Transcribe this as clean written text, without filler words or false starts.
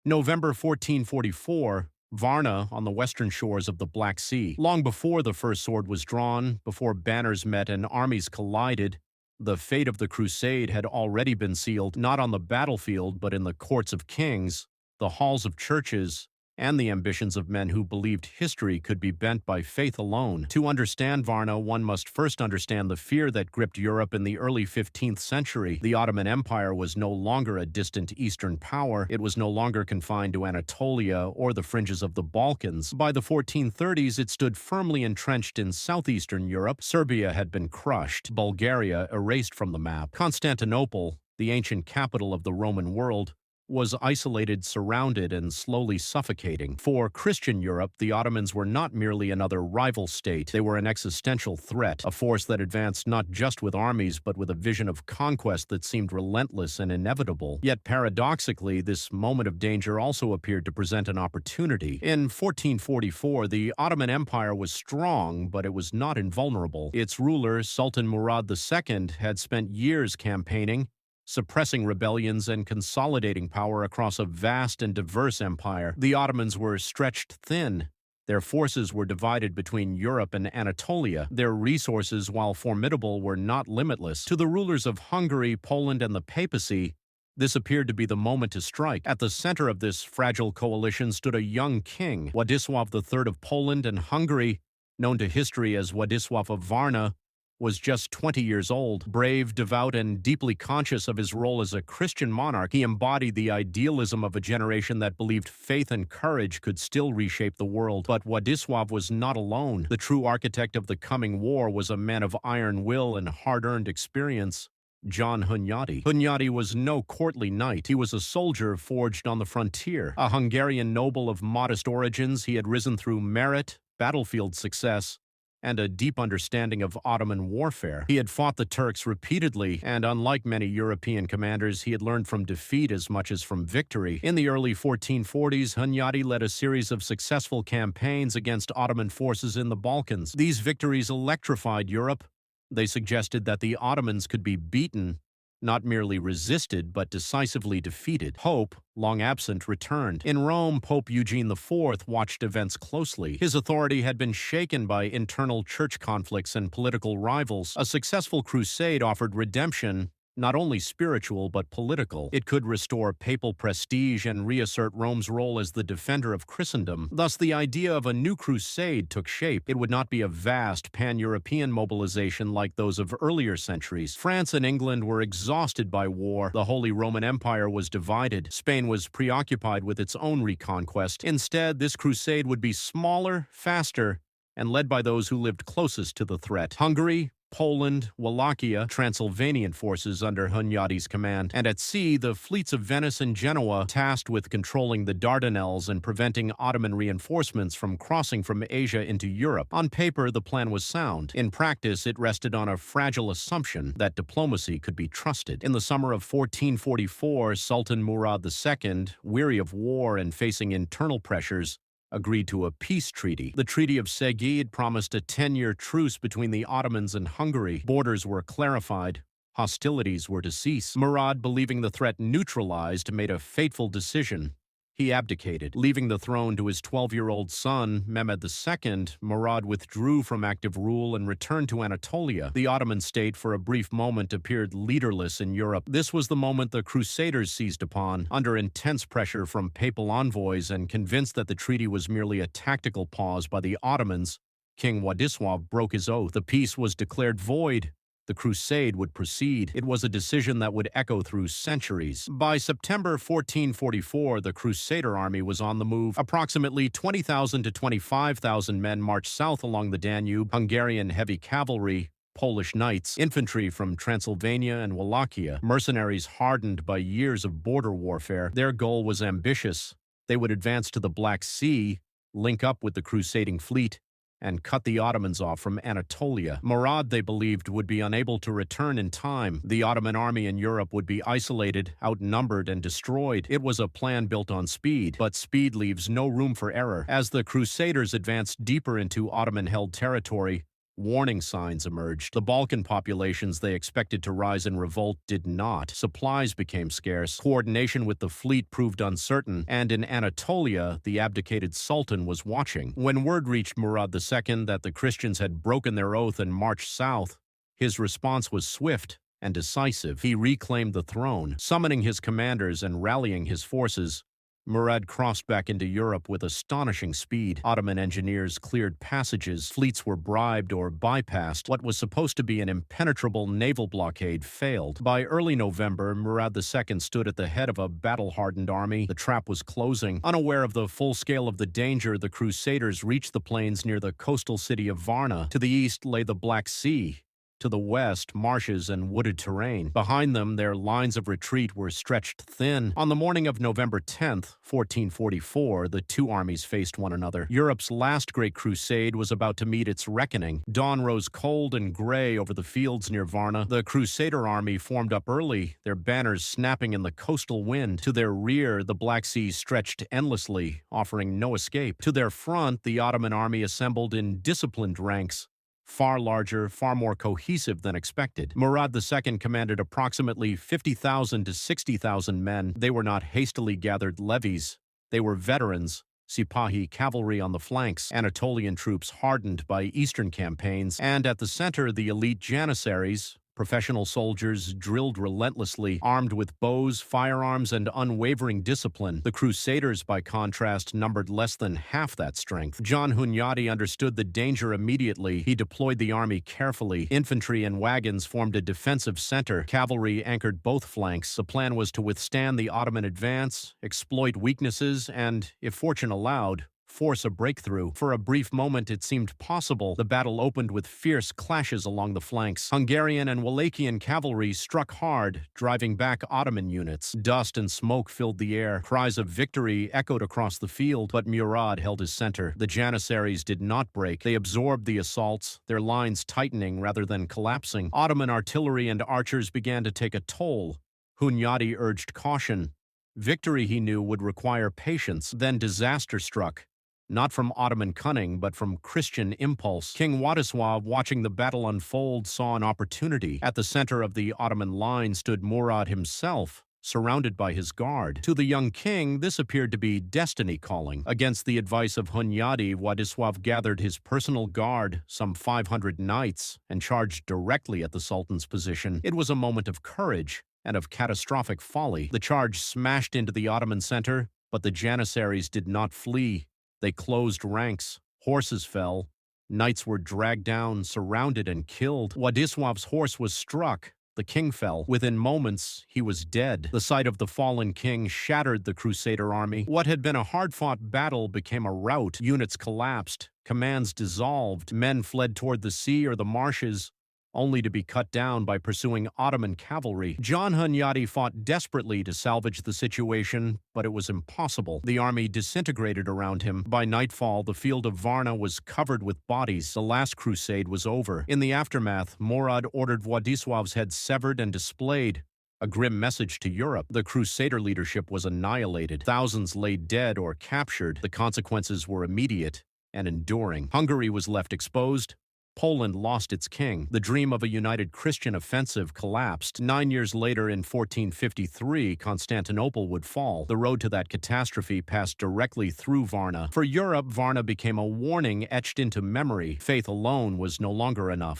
November 1444, Varna on the western shores of the Black Sea. Long before the first sword was drawn, before banners met and armies collided, the fate of the Crusade had already been sealed not on the battlefield but in the courts of kings, the halls of churches, and the ambitions of men who believed history could be bent by faith alone. To understand Varna, one must first understand the fear that gripped Europe in the early 15th century. The Ottoman Empire was no longer a distant eastern power. It was no longer confined to Anatolia or the fringes of the Balkans. By the 1430s, it stood firmly entrenched in southeastern Europe. Serbia had been crushed, Bulgaria erased from the map. Constantinople, the ancient capital of the Roman world, was isolated, surrounded, and slowly suffocating. For Christian Europe, the Ottomans were not merely another rival state. They were an existential threat, a force that advanced not just with armies, but with a vision of conquest that seemed relentless and inevitable. Yet paradoxically, this moment of danger also appeared to present an opportunity. In 1444, the Ottoman Empire was strong, but it was not invulnerable. Its ruler, Sultan Murad II, had spent years campaigning, suppressing rebellions and consolidating power across a vast and diverse empire. The Ottomans were stretched thin. Their forces were divided between Europe and Anatolia. Their resources, while formidable, were not limitless. To the rulers of Hungary, Poland, and the papacy, this appeared to be the moment to strike. At the center of this fragile coalition stood a young king, Władysław III of Poland and Hungary, known to history as Władysław of Varna, was just 20 years old. Brave, devout, and deeply conscious of his role as a Christian monarch, he embodied the idealism of a generation that believed faith and courage could still reshape the world. But Władysław was not alone. The true architect of the coming war was a man of iron will and hard-earned experience, John Hunyadi. Hunyadi was no courtly knight. He was a soldier forged on the frontier. A Hungarian noble of modest origins, he had risen through merit, battlefield success, and a deep understanding of Ottoman warfare. He had fought the Turks repeatedly, and unlike many European commanders, he had learned from defeat as much as from victory. In the early 1440s, Hunyadi led a series of successful campaigns against Ottoman forces in the Balkans. These victories electrified Europe. They suggested that the Ottomans could be beaten, not merely resisted, but decisively defeated. Hope, long absent, returned. In Rome, Pope Eugene IV watched events closely. His authority had been shaken by internal church conflicts and political rivals. A successful crusade offered redemption, not only spiritual but political. It could restore papal prestige and reassert Rome's role as the defender of Christendom. Thus, the idea of a new crusade took shape. It would not be a vast pan-European mobilization like those of earlier centuries. France and England were exhausted by war. The Holy Roman Empire was divided. Spain was preoccupied with its own reconquest. Instead, this crusade would be smaller, faster, and led by those who lived closest to the threat. Hungary, Poland, Wallachia, Transylvanian forces under Hunyadi's command, and at sea, the fleets of Venice and Genoa, tasked with controlling the Dardanelles and preventing Ottoman reinforcements from crossing from Asia into Europe. On paper, the plan was sound. In practice, it rested on a fragile assumption that diplomacy could be trusted. In the summer of 1444, Sultan Murad II, weary of war and facing internal pressures, agreed to a peace treaty. The Treaty of Seged promised a 10-year truce between the Ottomans and Hungary. Borders were clarified. Hostilities were to cease. Murad, believing the threat neutralized, made a fateful decision. He abdicated. Leaving the throne to his 12-year-old son, Mehmed II, Murad withdrew from active rule and returned to Anatolia. The Ottoman state, for a brief moment, appeared leaderless in Europe. This was the moment the Crusaders seized upon. Under intense pressure from papal envoys and convinced that the treaty was merely a tactical pause by the Ottomans, King Władysław broke his oath. The peace was declared void. The crusade would proceed. It was a decision that would echo through centuries. By September 1444, the Crusader army was on the move. Approximately 20,000 to 25,000 men marched south along the Danube, Hungarian heavy cavalry, Polish knights, infantry from Transylvania and Wallachia, mercenaries hardened by years of border warfare. Their goal was ambitious. They would advance to the Black Sea, link up with the crusading fleet, and cut the Ottomans off from Anatolia. Murad, they believed, would be unable to return in time. The Ottoman army in Europe would be isolated, outnumbered, and destroyed. It was a plan built on speed, but speed leaves no room for error. As the Crusaders advanced deeper into Ottoman-held territory, Warning signs emerged. The Balkan populations they expected to rise in revolt did not. Supplies became scarce. Coordination with the fleet proved uncertain. And in Anatolia, the abdicated Sultan was watching. When word reached Murad II that the Christians had broken their oath and marched south, his response was swift and decisive. He reclaimed the throne. Summoning his commanders and rallying his forces, Murad crossed back into Europe with astonishing speed. Ottoman engineers cleared passages, fleets were bribed or bypassed. What was supposed to be an impenetrable naval blockade failed. By early November, Murad II stood at the head of a battle-hardened army. The trap was closing. Unaware of the full scale of the danger, the Crusaders reached the plains near the coastal city of Varna. To the east lay the Black Sea. To the west, marshes and wooded terrain. Behind them, their lines of retreat were stretched thin. On the morning of November 10th, 1444, the two armies faced one another. Europe's last great crusade was about to meet its reckoning. Dawn rose cold and gray over the fields near Varna. The Crusader army formed up early, their banners snapping in the coastal wind. To their rear, the Black Sea stretched endlessly, offering no escape. To their front, the Ottoman army assembled in disciplined ranks, far larger, far more cohesive than expected. Murad II commanded approximately 50,000 to 60,000 men. They were not hastily gathered levies. They were veterans, Sipahi cavalry on the flanks, Anatolian troops hardened by eastern campaigns, and at the center the elite Janissaries, professional soldiers drilled relentlessly, armed with bows, firearms, and unwavering discipline. The Crusaders, by contrast, numbered less than half that strength. John Hunyadi understood the danger immediately. He deployed the army carefully. Infantry and wagons formed a defensive center. Cavalry anchored both flanks. The plan was to withstand the Ottoman advance, exploit weaknesses, and, if fortune allowed, force a breakthrough. For a brief moment it seemed possible. The battle opened with fierce clashes along the flanks. Hungarian and Wallachian cavalry struck hard, driving back Ottoman units. Dust and smoke filled the air. Cries of victory echoed across the field, but Murad held his center. The Janissaries did not break. They absorbed the assaults, their lines tightening rather than collapsing. Ottoman artillery and archers began to take a toll. Hunyadi urged caution. Victory, he knew, would require patience. Then disaster struck. Not from Ottoman cunning, but from Christian impulse. King Władysław, watching the battle unfold, saw an opportunity. At the center of the Ottoman line stood Murad himself, surrounded by his guard. To the young king, this appeared to be destiny calling. Against the advice of Hunyadi, Władysław gathered his personal guard, some 500 knights, and charged directly at the Sultan's position. It was a moment of courage and of catastrophic folly. The charge smashed into the Ottoman center, but the Janissaries did not flee. They closed ranks, horses fell, knights were dragged down, surrounded, and killed. Władysław's horse was struck. The king fell. Within moments, he was dead. The sight of the fallen king shattered the Crusader army. What had been a hard-fought battle became a rout. Units collapsed, commands dissolved, men fled toward the sea or the marshes, only to be cut down by pursuing Ottoman cavalry. John Hunyadi fought desperately to salvage the situation, but it was impossible. The army disintegrated around him. By nightfall, the field of Varna was covered with bodies. The last crusade was over. In the aftermath, Murad ordered Władysław's head severed and displayed, a grim message to Europe. The Crusader leadership was annihilated. Thousands lay dead or captured. The consequences were immediate and enduring. Hungary was left exposed. Poland lost its king. The dream of a united Christian offensive collapsed. 9 years later, in 1453, Constantinople would fall. The road to that catastrophe passed directly through Varna. For Europe, Varna became a warning etched into memory. Faith alone was no longer enough.